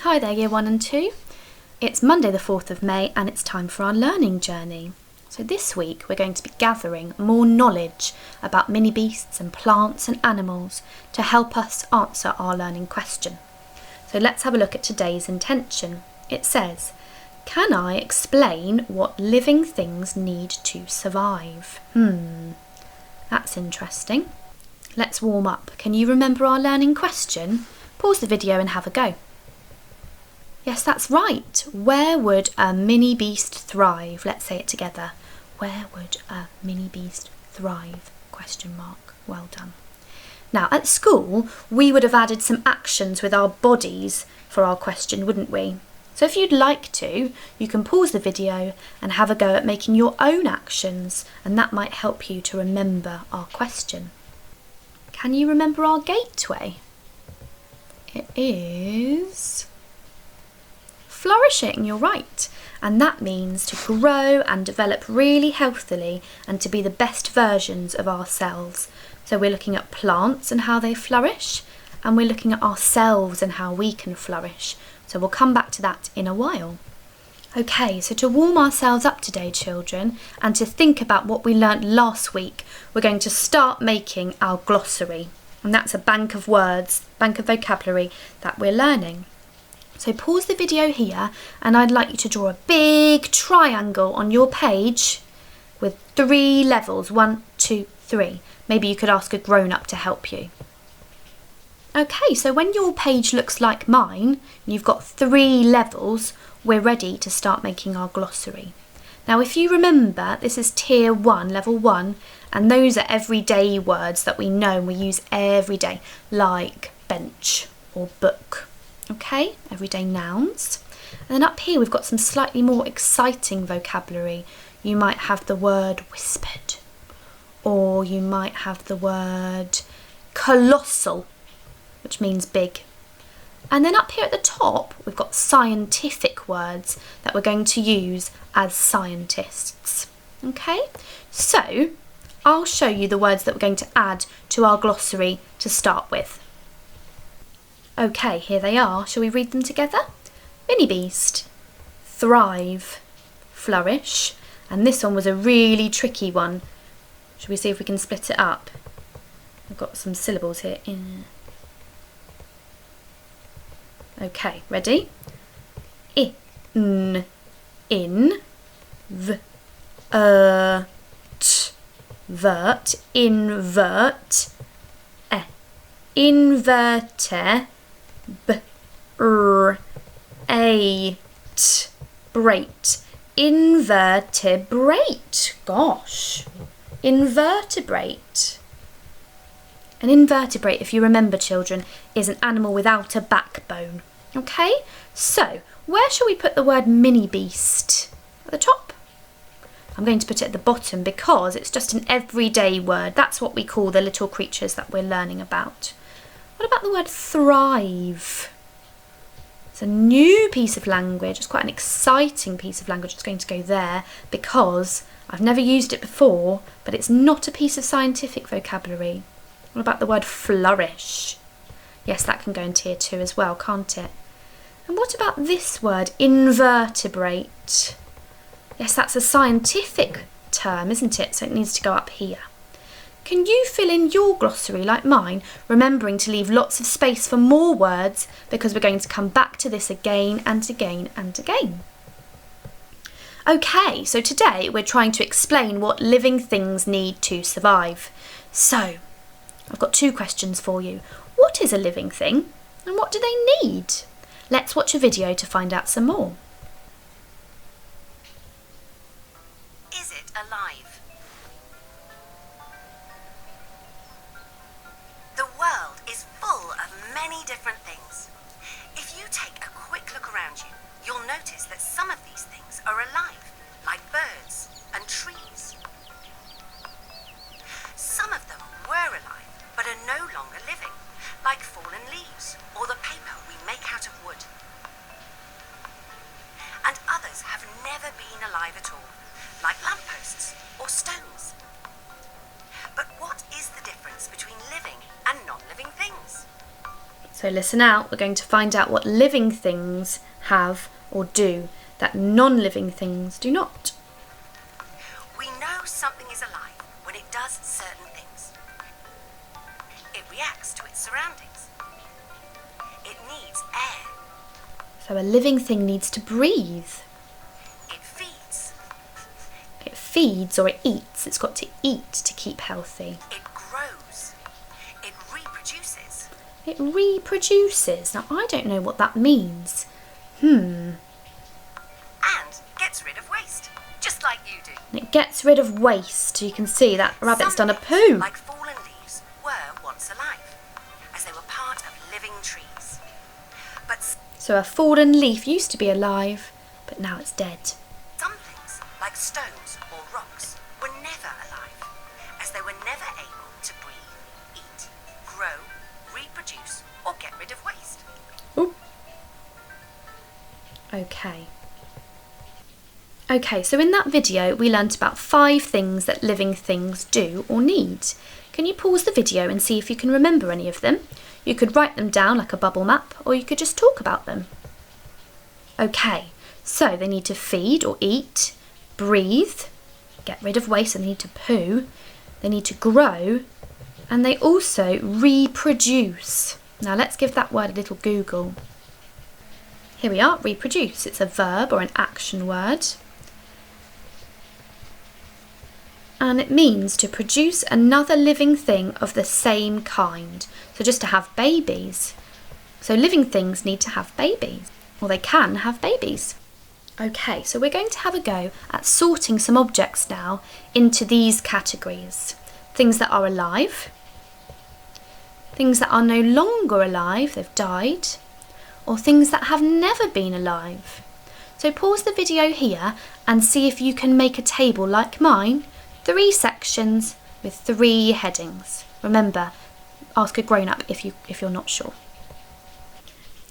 Hi there Year 1 and 2. It's Monday the 4th of May and it's time for our learning journey. So this week we're going to be gathering more knowledge about mini beasts and plants and animals to help us answer our learning question. So let's have a look at today's intention. It says, can I explain what living things need to survive? That's interesting. Let's warm up. Can you remember our learning question? Pause the video and have a go. Yes, that's right. Where would a mini beast thrive? Let's say it together. Where would a mini beast thrive? ? Well done. Now, at school, we would have added some actions with our bodies for our question, wouldn't we? So if you'd like to, you can pause the video and have a go at making your own actions, and that might help you to remember our question. Can you remember our gateway? It is flourishing, you're right. And that means to grow and develop really healthily and to be the best versions of ourselves. So we're looking at plants and how they flourish, and we're looking at ourselves and how we can flourish. So we'll come back to that in a while. Okay, so to warm ourselves up today, children, and to think about what we learnt last week, we're going to start making our glossary. And that's a bank of words, bank of vocabulary that we're learning. So pause the video here and I'd like you to draw a big triangle on your page with 3 levels, 1, 2, 3. Maybe you could ask a grown-up to help you. Okay, so when your page looks like mine, you've got 3 levels, we're ready to start making our glossary. Now if you remember, this is tier 1, level 1, and those are everyday words that we know and we use every day, like bench or book. Okay, everyday nouns. And then up here we've got some slightly more exciting vocabulary. You might have the word whispered, or you might have the word colossal, which means big. And then up here at the top we've got scientific words that we're going to use as scientists. Okay, so I'll show you the words that we're going to add to our glossary to start with. Okay, here they are. Shall we read them together? Mini beast, thrive, flourish, and this one was a really tricky one. Shall we see if we can split it up? I've got some syllables here. Okay, ready? In, vert, invert, inverter, brate, invertebrate. Gosh, invertebrate. An invertebrate, if you remember, children, is an animal without a backbone. Okay, so where shall we put the word mini beast? At the top? I'm going to put it at the bottom because it's just an everyday word. That's what we call the little creatures that we're learning about. What about the word thrive? It's a new piece of language. It's quite an exciting piece of language. It's going to go there because I've never used it before, but it's not a piece of scientific vocabulary. What about the word flourish? Yes, that can go in tier 2 as well, can't it? And what about this word, invertebrate? Yes, that's a scientific term, isn't it? So it needs to go up here. Can you fill in your glossary like mine, remembering to leave lots of space for more words because we're going to come back to this again and again and again. Okay, so today we're trying to explain what living things need to survive. So, I've got 2 questions for you. What is a living thing and what do they need? Let's watch a video to find out some more. Is it alive? The world is full of many different things. If you take a quick look around you, you'll notice that some of these things are alive, like birds and trees. Some of them were alive, but are no longer living, like fallen leaves or the paper we make out of wood. And others have never been alive at all, like lampposts or stones. But what is the difference between living and non-living things? So listen out, we're going to find out what living things have or do that non-living things do not. We know something is alive when it does certain things. It reacts to its surroundings. It needs air. So a living thing needs to breathe. It feeds. It feeds or it eats. It's got to eat to keep healthy. It grows. It reproduces. It reproduces. Now I don't know what that means. And gets rid of waste, just like you do. And it gets rid of waste. You can see that rabbit's Some done a things, poo. like fallen leaves, were once alive, as they were part of living trees. But So a fallen leaf used to be alive, but now it's dead. some things, like stones or rocks, were never alive, as they were never able to breathe, eat, grow, reproduce, or get rid of waste. Ooh. Okay, so in that video we learnt about 5 things that living things do or need. Can you pause the video and see if you can remember any of them? You could write them down like a bubble map, or you could just talk about them. Okay, so they need to feed or eat, breathe, get rid of waste, and they need to poo, they need to grow, and they also reproduce. Now let's give that word a little Google. Here we are, reproduce. It's a verb or an action word. And it means to produce another living thing of the same kind. So just to have babies. So living things need to have babies, or they can have babies. Okay, so we're going to have a go at sorting some objects now into these categories. Things that are alive, things that are no longer alive, they've died, or things that have never been alive. So pause the video here and see if you can make a table like mine, 3 sections with 3 headings. Remember, ask a grown-up if you're not sure.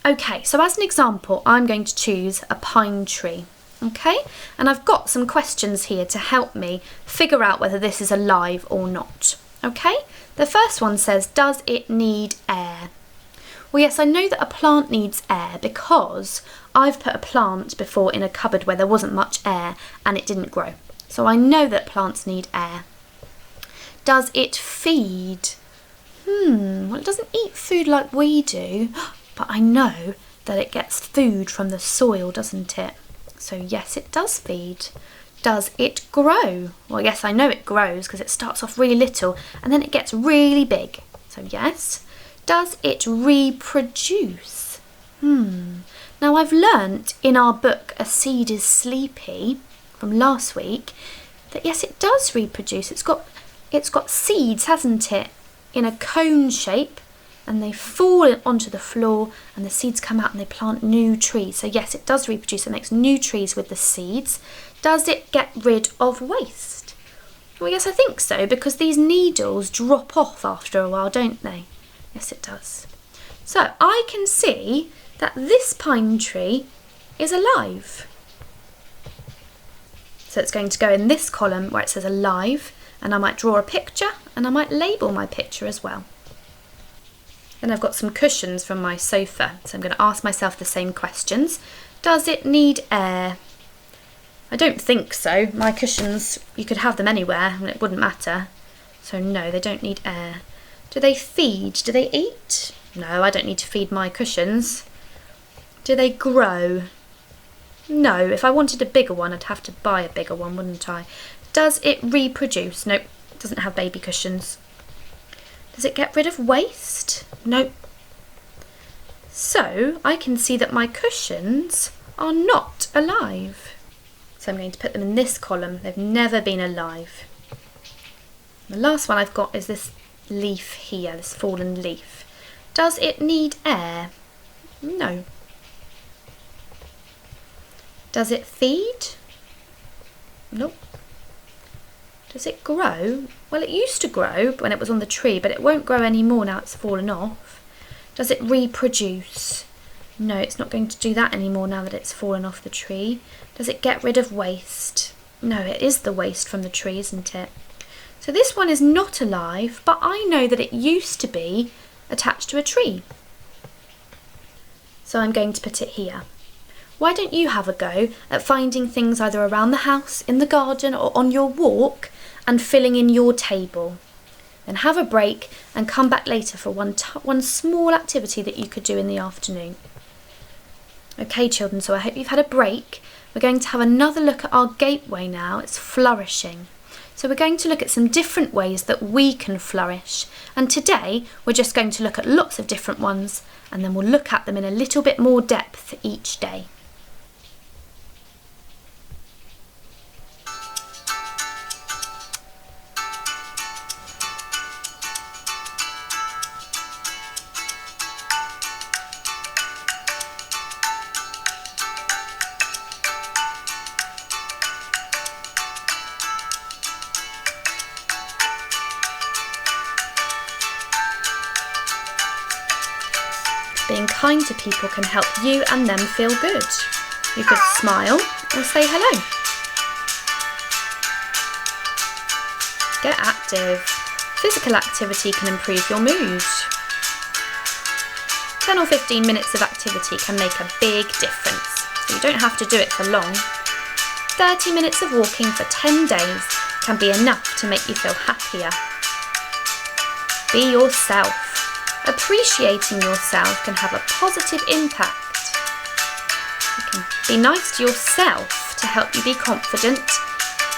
Okay, so as an example, I'm going to choose a pine tree. Okay, and I've got some questions here to help me figure out whether this is alive or not. Okay, the first one says, does it need air? Well, yes, I know that a plant needs air because I've put a plant before in a cupboard where there wasn't much air and it didn't grow. So I know that plants need air. Does it feed? Well, it doesn't eat food like we do, but I know that it gets food from the soil, doesn't it? So yes, it does feed. Does it grow? Well, yes, I know it grows because it starts off really little and then it gets really big. So yes. Does it reproduce? Now I've learnt in our book A Seed is Sleepy from last week that yes, it does reproduce. It's got seeds, hasn't it, in a cone shape, and they fall onto the floor and the seeds come out and they plant new trees. So yes, it does reproduce. It makes new trees with the seeds. Does it get rid of waste? Well, yes, I think so, because these needles drop off after a while, don't they? Yes, it does. So I can see that this pine tree is alive. So it's going to go in this column where it says alive, and I might draw a picture and I might label my picture as well. Then I've got some cushions from my sofa, so I'm going to ask myself the same questions. Does it need air? I don't think so. My cushions, you could have them anywhere and it wouldn't matter. So no, they don't need air. Do they feed? Do they eat? No, I don't need to feed my cushions. Do they grow? No, if I wanted a bigger one, I'd have to buy a bigger one, wouldn't I? Does it reproduce? Nope, it doesn't have baby cushions. Does it get rid of waste? Nope. So I can see that my cushions are not alive. So I'm going to put them in this column. They've never been alive. The last one I've got is this leaf here, this fallen leaf. Does it need air? No. Does it feed? Nope. Does it grow? Well, it used to grow when it was on the tree, but it won't grow anymore now it's fallen off. Does it reproduce? No, it's not going to do that anymore now that it's fallen off the tree. Does it get rid of waste? No, it is the waste from the tree, isn't it? So this one is not alive, but I know that it used to be attached to a tree. so I'm going to put it here. Why don't you have a go at finding things either around the house, in the garden or on your walk and filling in your table. Then have a break and come back later for one small activity that you could do in the afternoon. Okay children, so I hope you've had a break. We're going to have another look at our gateway now. It's flourishing. So we're going to look at some different ways that we can flourish. And today we're just going to look at lots of different ones, and then we'll look at them in a little bit more depth each day. Being kind to people can help you and them feel good. You could smile or say hello. Get active. Physical activity can improve your mood. 10 or 15 minutes of activity can make a big difference, so you don't have to do it for long. 30 minutes of walking for 10 days can be enough to make you feel happier. Be yourself. Appreciating yourself can have a positive impact. You can be nice to yourself to help you be confident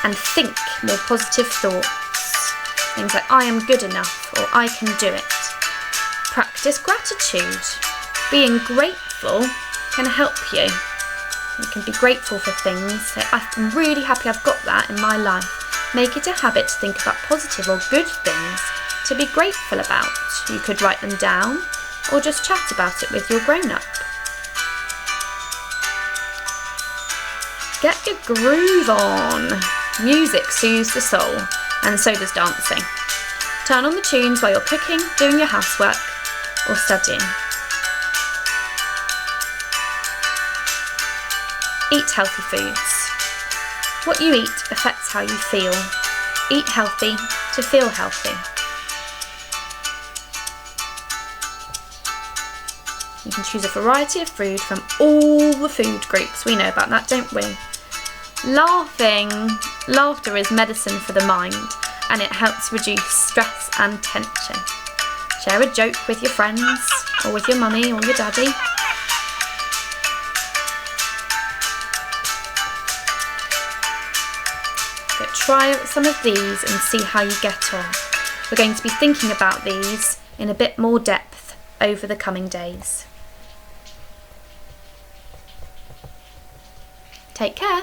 and think more positive thoughts. Things like I am good enough or I can do it. Practice gratitude. Being grateful can help you. You can be grateful for things. So I'm really happy I've got that in my life. Make it a habit to think about positive or good things to be grateful about. You could write them down or just chat about it with your grown-up. Get your groove on. Music soothes the soul, and so does dancing. Turn on the tunes while you're cooking, doing your housework or studying. Eat healthy foods. What you eat affects how you feel. Eat healthy to feel healthy. You can choose a variety of food from all the food groups. We know about that, don't we? Laughter is medicine for the mind, and it helps reduce stress and tension. Share a joke with your friends, or with your mummy or your daddy. But try some of these and see how you get on. We're going to be thinking about these in a bit more depth over the coming days. Take care.